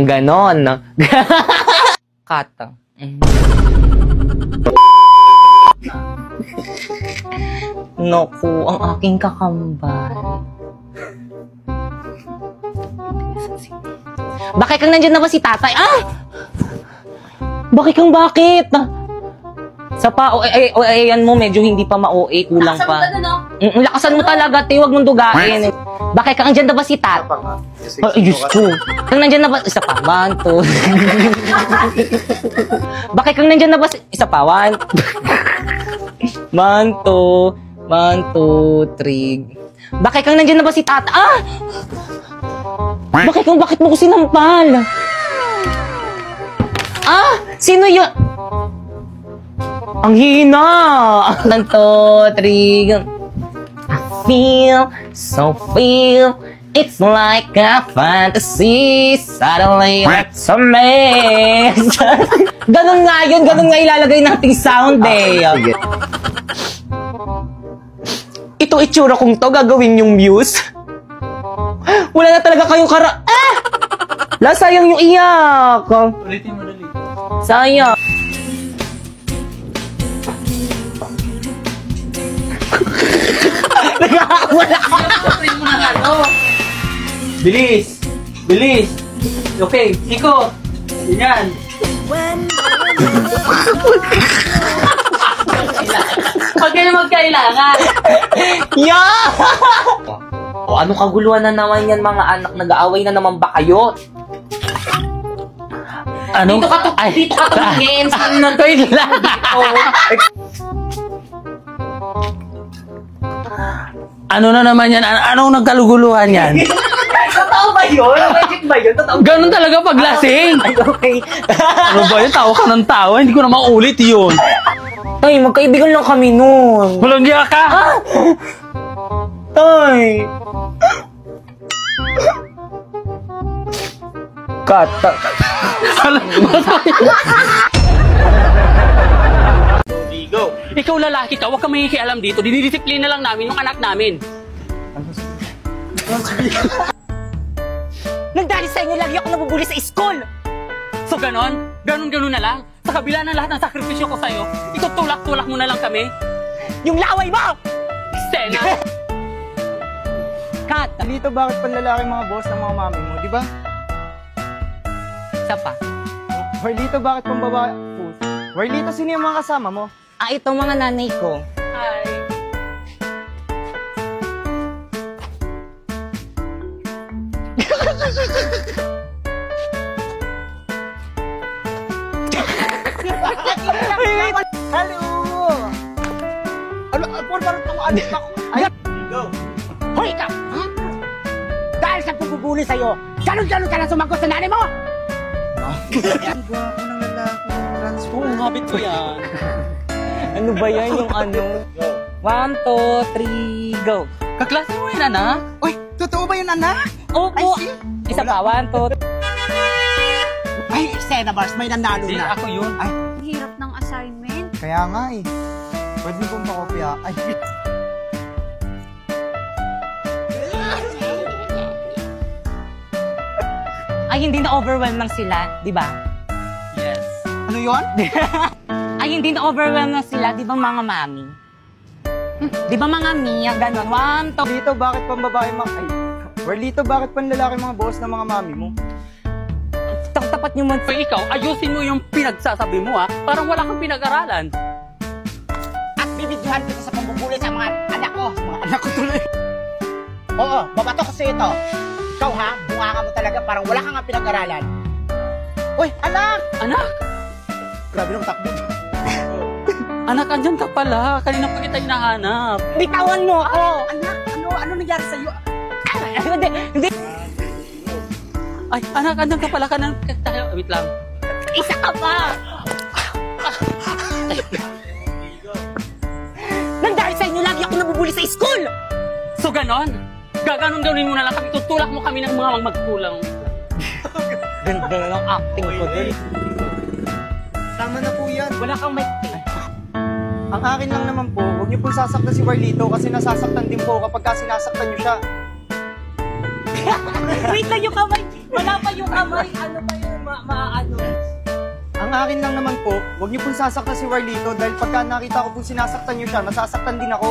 Ganon. Kata. Naku, ang aking kakambal. Bakit kang nandyan na ba si tatay? Ah! Bakit? Sa pa, ayan mo, medyo hindi pa ma-OA, kulang pa. Lakasan mo talaga, te, huwag mong dugain. Bakit kang nandyan na ba si tatay? Ay, Diyos ko. Kang nandyan na ba, isa pa, 1, 2. Bakit kang nandyan na ba, isa pa, 1, 2, 3. Bakit kang nandyan na ba si tata? Ah! Bakit mo ko sinampal? Ah! Sino yun? Ang hina! 1, 2, 3. I feel, it's like a fantasy. Suddenly, it's a mess. Ganun nga ilalagay nating sound eh. Ito itsura kong to, gagawin yung muse. Wala na talaga kayong sayang yung iyak. Ulitin mo dali. Sayang. Wala ka. Bilis! Okay, Chico! Ganyan! Huwag kayo magkailangan! Yeah! O ano kaguluhan na naman yan mga anak? Nag-aaway na naman ba kayo? Ano? Dito ka tumingin! Wait lang! Ano na naman yan? Anong nagkaluguluhan yan? Totoo ba yun? Magic ba yun? Totoo ba? Ganun talaga pag lasing! Ay, okay. Ano ba yun? Tawa ka ng tawa? Hindi ko na maulit yun. Tay, magkaibigan lang kami nun. Walang giya ka! Tay! Kata. Go. Ikaw lalaki ka, huwag ka makikialam dito. Dinidisiplina lang namin yung anak namin. Nagdali sa inyo, lagi ako nabubuli sa school! So ganon na lang. Sa kabila ng lahat ng sakripisyo ko sa'yo, itutulak-tulak mo na lang kami. Yung laway mo! Sena! Kat! Dito bakit panlalaki mga boss ng mga mami mo, di ba? Isa pa. Dito bakit pambabae? Dito sino yung mga kasama mo? Ito mga nanay ko. Hi! Hello! Parang anak ako. Go! Hoy ka! Dahil sa pagpupuli sa'yo, galon-galon ka lang sumagot sa nanay mo! Diba ako ng lalaki? Oo, habit ko yan. Ano ba yan yung ano? 1, 2, 3, go! Kaklase mo yun, anak? Uy, totoo ba yun, anak? Opo! Isa pa, 1, 2, 3. Ay, Sena Bars, may nanalo Hindi, na. ako yun. Ay, Hirap ng assignment. kaya nga eh. Pwede mo pong pakopya. Ay, Ay, hindi na-overwhelm lang sila, di ba? Yes. ano yun? Ay, hindi na-overwhelm lang sila, di ba mga mami? Di ba mga Mia, ganon? 1, 2, Dito bakit pambabae mga... Ay, dito bakit panlalaki mga boss ng mga mami mo? tapat nyo man. Pag ikaw, ayusin mo yung pinagsasabi mo, ha? Parang wala kang pinag-aralan. At bibidyohan kita sa pambubuli sa mga anak ko. Sa mga anak ko tuloy. Oo, babato kasi ito. Ikaw ha, bunganga mo talaga, parang wala kang pinag-aralan. Uy, anak! Anak! Grabe nung takbo. Anak, andyan ka pala. Kanina pa kita hinahanap. Bitawan mo ako! Anak, ano nangyari sa'yo? Hindi. Ay, anak, andyan ka pala. Wait lang. Isa ka pa! Nandahil sa inyo, lagi ako nabubuli sa school! So, ganon? Gaganon-ganonin mo na lang kami. Tutulak mo kami ng mga magkulang. Ganda na ng acting ko din. Tama na po yan. Wala kang may... Ang akin lang naman po, huwag niyo pong sasaktan si Warlito kasi nasasaktan din po kapag sinasaktan niyo siya. Wait lang yung kamay. Wala pa yung kamay. Ano pa yung ano? Ang akin lang naman po, huwag niyo pong sasaktan si Warlito dahil pagka nakita ko pong sinasaktan niyo siya, nasasaktan din ako.